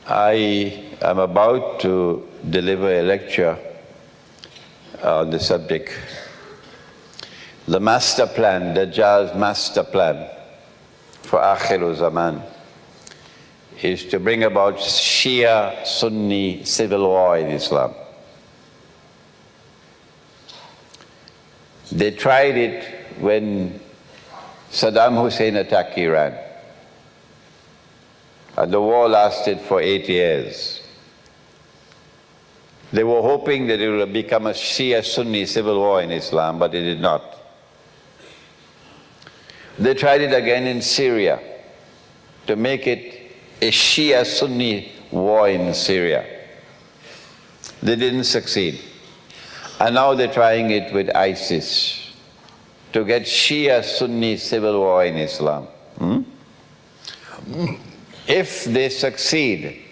I am about to deliver a lecture on the subject, the master plan, Dajjal's master plan for Akhiru Zaman is to bring about Shia-Sunni civil war in Islam. They tried it when Saddam Hussein attacked Iran. And the war lasted for 8 years. They were hoping that it would become a Shia-Sunni civil war in Islam, but it did not. They tried it again in Syria to make it a Shia-Sunni war in Syria. They didn't succeed. And now they're trying it with ISIS to get Shia-Sunni civil war in Islam. If they succeed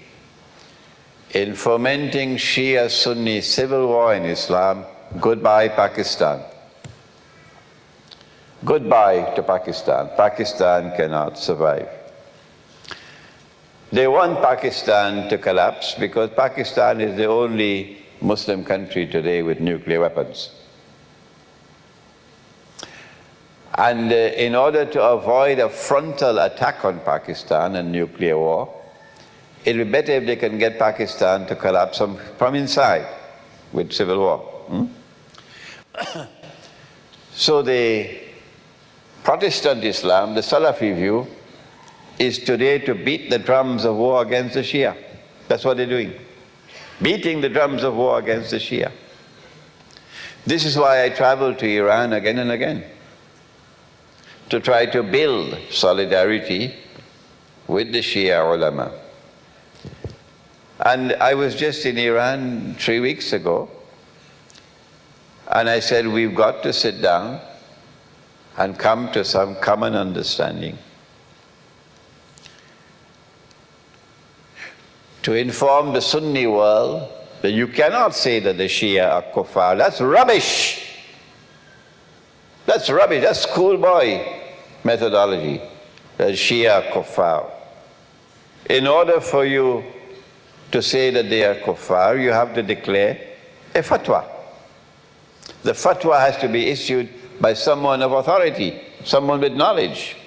in fomenting Shia-Sunni civil war in Islam, goodbye Pakistan. Goodbye to Pakistan. Pakistan cannot survive. They want Pakistan to collapse because Pakistan is the only Muslim country today with nuclear weapons. And in order to avoid a frontal attack on Pakistan and nuclear war, it would be better if they can get Pakistan to collapse from inside with civil war. So the Protestant Islam, the Salafi view, is today to beat the drums of war against the Shia. That's what they're doing. Beating the drums of war against the Shia. This is why I travel to Iran again and again, to try to build solidarity with the Shia ulama. And I was just in Iran 3 weeks ago, and I said, we've got to sit down and come to some common understanding. To inform the Sunni world that you cannot say that the Shia are kuffar. That's rubbish. That's rubbish. That's schoolboy methodology. The Shia are kuffar. In order for you to say that they are kuffar, you have to declare a fatwa. The fatwa has to be issued by someone of authority, someone with knowledge.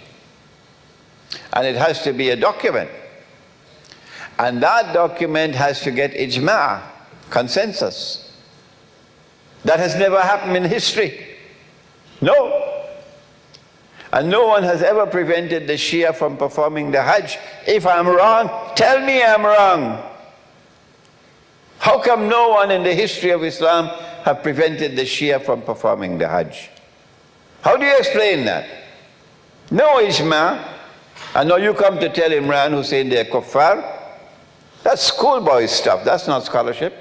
And it has to be a document. And that document has to get ijma', consensus. That has never happened in history. No. And no one has ever prevented the Shia from performing the Hajj. If I'm wrong, tell me I'm wrong. How come no one in the history of Islam have prevented the Shia from performing the Hajj? How do you explain that? No ijma'. And now you come to tell Imran Hussein they're kuffar. That's schoolboy stuff. That's not scholarship.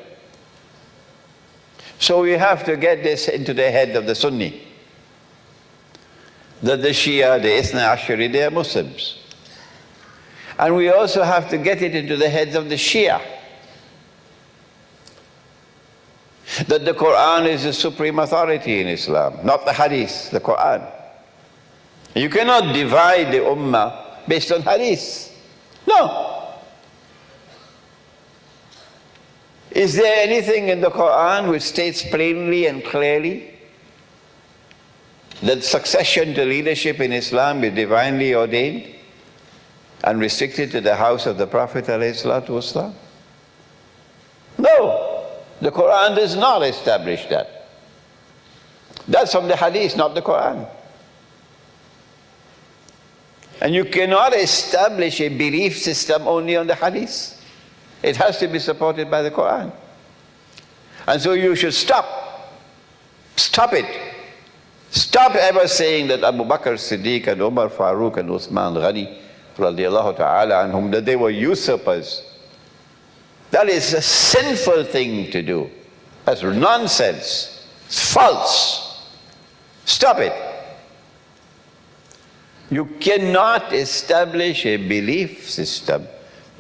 So we have to get this into the head of the Sunni. That the Shia, the Ithna Ashari, they are Muslims. And we also have to get it into the heads of the Shia. That the Quran is the supreme authority in Islam, not the Hadith, the Quran. You cannot divide the Ummah based on Hadith. No. Is there anything in the Quran which states plainly and clearly that succession to leadership in Islam is divinely ordained and restricted to the house of the Prophet ﷺ? No, the Quran does not establish that. That's from the Hadith, not the Quran. And you cannot establish a belief system only on the Hadith. It has to be supported by the Quran. And so you should stop. Stop it. Stop ever saying that Abu Bakr Siddiq and Umar Farooq and Uthman Ghani radiallahu ta'ala anhum, that they were usurpers. That is a sinful thing to do. That's nonsense. It's false. Stop it. You cannot establish a belief system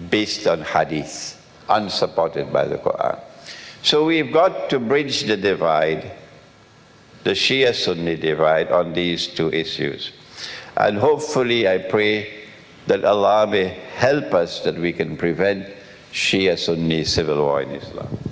based on hadith, unsupported by the Quran. So we've got to bridge the divide, the Shia-Sunni divide on these two issues. And hopefully I pray that Allah may help us that we can prevent Shia-Sunni civil war in Islam.